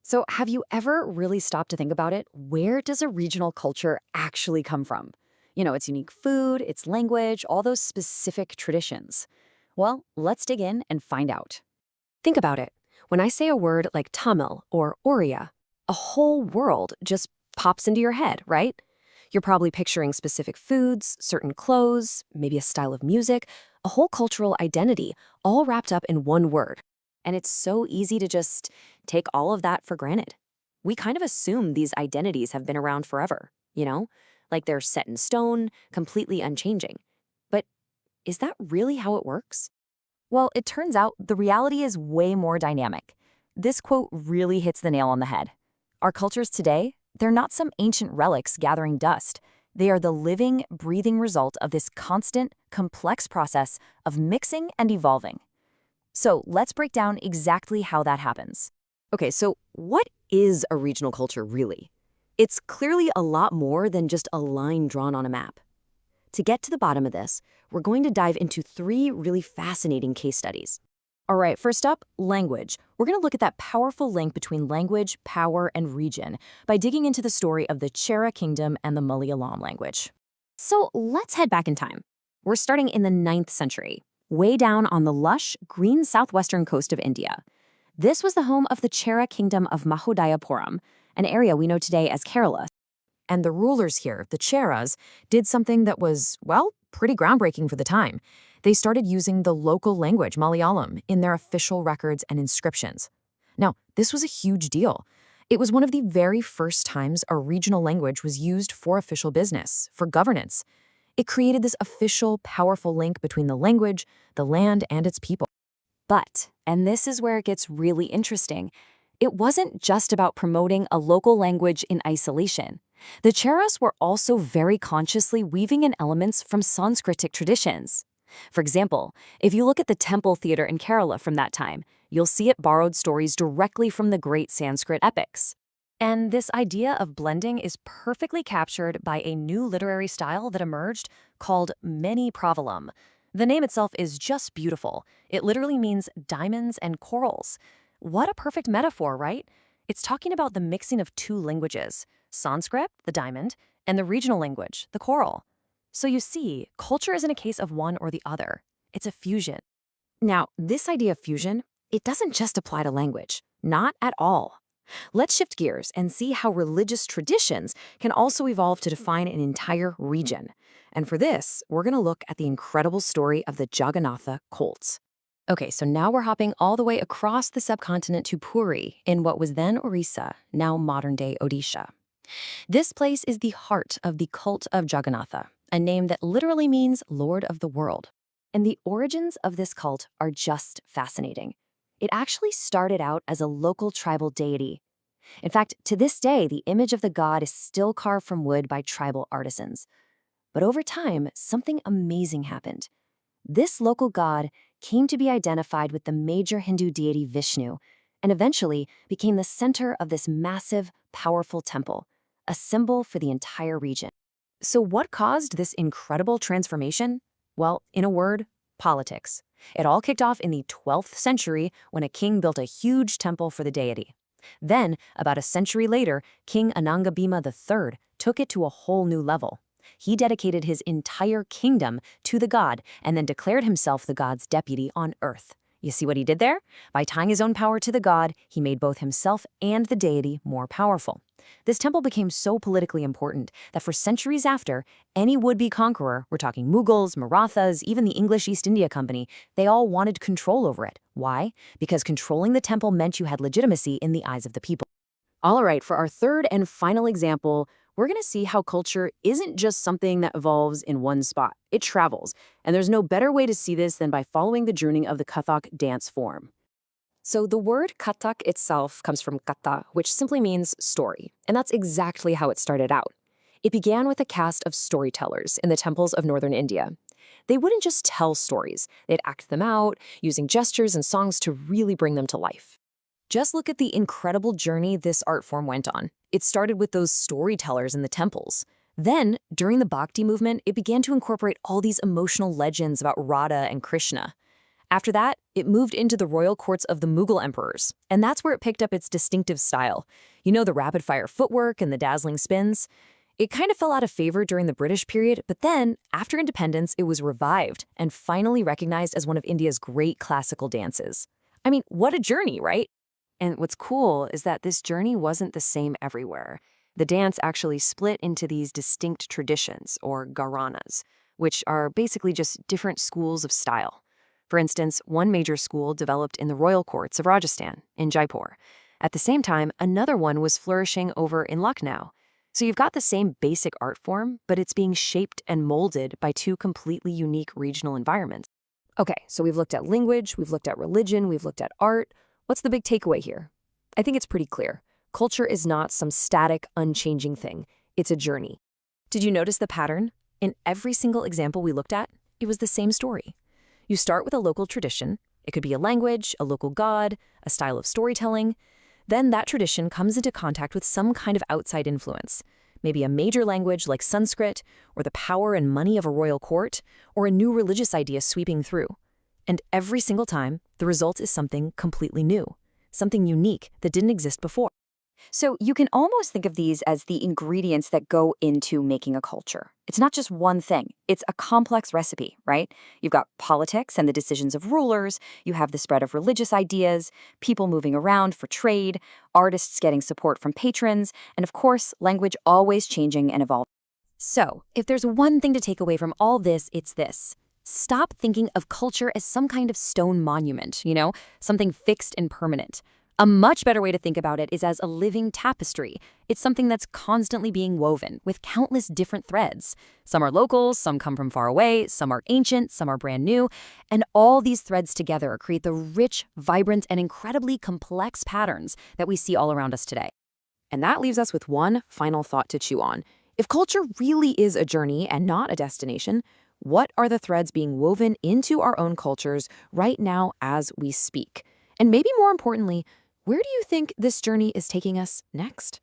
So, have you ever really stopped to think about it? Where does a regional culture actually come from? Its unique food, its language, all those specific traditions. Well, let's dig in and find out. Think about it. When I say a word like Tamil or Oriya, a whole world just pops into your head, right? You're probably picturing specific foods, certain clothes, maybe a style of music, a whole cultural identity, all wrapped up in one word. And it's so easy to just take all of that for granted. We kind of assume these identities have been around forever, like they're set in stone, completely unchanging. But is that really how it works? Well, it turns out the reality is way more dynamic. This quote really hits the nail on the head. Our cultures today, they're not some ancient relics gathering dust. They are the living, breathing result of this constant, complex process of mixing and evolving. So let's break down exactly how that happens. Okay, so what is a regional culture really? It's clearly a lot more than just a line drawn on a map. To get to the bottom of this, we're going to dive into three really fascinating case studies. All right, first up, language. We're going to look at that powerful link between language, power, and region by digging into the story of the Chera Kingdom and the Malayalam language. So let's head back in time. We're starting in the 9th century, way down on the lush, green southwestern coast of India. This was the home of the Chera Kingdom of Mahodayapuram, an area we know today as Kerala. And the rulers here, the Cheras, did something that was, well, pretty groundbreaking for the time. They started using the local language, Malayalam, in their official records and inscriptions. Now, this was a huge deal. It was one of the very first times a regional language was used for official business, for governance. It created this official, powerful link between the language, the land, and its people. But, and this is where it gets really interesting, it wasn't just about promoting a local language in isolation. The Cheras were also very consciously weaving in elements from Sanskritic traditions. For example, if you look at the temple theater in Kerala from that time, you'll see it borrowed stories directly from the great Sanskrit epics. And this idea of blending is perfectly captured by a new literary style that emerged called Many Pravalam. The name itself is just beautiful. It literally means diamonds and corals. What a perfect metaphor, right? It's talking about the mixing of two languages, Sanskrit, the diamond, and the regional language, the coral. So you see, culture isn't a case of one or the other. It's a fusion. Now, this idea of fusion, it doesn't just apply to language. Not at all. Let's shift gears and see how religious traditions can also evolve to define an entire region. And for this, we're going to look at the incredible story of the Jagannatha cults. Okay, so now we're hopping all the way across the subcontinent to Puri in what was then Orissa, now modern-day Odisha. This place is the heart of the cult of Jagannatha, a name that literally means Lord of the World. And the origins of this cult are just fascinating. It actually started out as a local tribal deity. In fact, to this day, the image of the god is still carved from wood by tribal artisans. But over time, something amazing happened. This local god came to be identified with the major Hindu deity Vishnu, and eventually became the center of this massive, powerful temple, a symbol for the entire region. So what caused this incredible transformation? Well, in a word, politics. It all kicked off in the 12th century when a king built a huge temple for the deity. Then, about a century later, King Anangabhima III took it to a whole new level. He dedicated his entire kingdom to the god and then declared himself the god's deputy on earth. You see what he did there? By tying his own power to the god, he made both himself and the deity more powerful. This temple became so politically important that for centuries after, any would-be conqueror, we're talking Mughals, Marathas, even the English East India Company, they all wanted control over it. Why? Because controlling the temple meant you had legitimacy in the eyes of the people. All right, for our third and final example, we're going to see how culture isn't just something that evolves in one spot. It travels, and there's no better way to see this than by following the journey of the Kathak dance form. So the word Kathak itself comes from Katha, which simply means story, and that's exactly how it started out. It began with a caste of storytellers in the temples of northern India. They wouldn't just tell stories, they'd act them out, using gestures and songs to really bring them to life. Just look at the incredible journey this art form went on. It started with those storytellers in the temples. Then, during the Bhakti movement, it began to incorporate all these emotional legends about Radha and Krishna. After that, it moved into the royal courts of the Mughal emperors, and that's where it picked up its distinctive style. You know, the rapid-fire footwork and the dazzling spins? It kind of fell out of favor during the British period, but then, after independence, it was revived and finally recognized as one of India's great classical dances. I mean, what a journey, right? And what's cool is that this journey wasn't the same everywhere. The dance actually split into these distinct traditions, or gharanas, which are basically just different schools of style. For instance, one major school developed in the royal courts of Rajasthan, in Jaipur. At the same time, another one was flourishing over in Lucknow. So you've got the same basic art form, but it's being shaped and molded by two completely unique regional environments. Okay, so we've looked at language, we've looked at religion, we've looked at art. What's the big takeaway here? I think it's pretty clear. Culture is not some static, unchanging thing. It's a journey. Did you notice the pattern? In every single example we looked at, it was the same story. You start with a local tradition. It could be a language, a local god, a style of storytelling. Then that tradition comes into contact with some kind of outside influence, maybe a major language like Sanskrit, or the power and money of a royal court, or a new religious idea sweeping through. And every single time, the result is something completely new, something unique that didn't exist before. So you can almost think of these as the ingredients that go into making a culture. It's not just one thing. It's a complex recipe, right? You've got politics and the decisions of rulers. You have the spread of religious ideas, people moving around for trade, artists getting support from patrons, and of course, language always changing and evolving. So, if there's one thing to take away from all this, it's this. Stop thinking of culture as some kind of stone monument, something fixed and permanent. A much better way to think about it is as a living tapestry. It's something that's constantly being woven with countless different threads. Some are local, some come from far away, some are ancient, some are brand new, and all these threads together create the rich, vibrant, and incredibly complex patterns that we see all around us today. And that leaves us with one final thought to chew on. If culture really is a journey and not a destination, what are the threads being woven into our own cultures right now as we speak? And maybe more importantly, where do you think this journey is taking us next?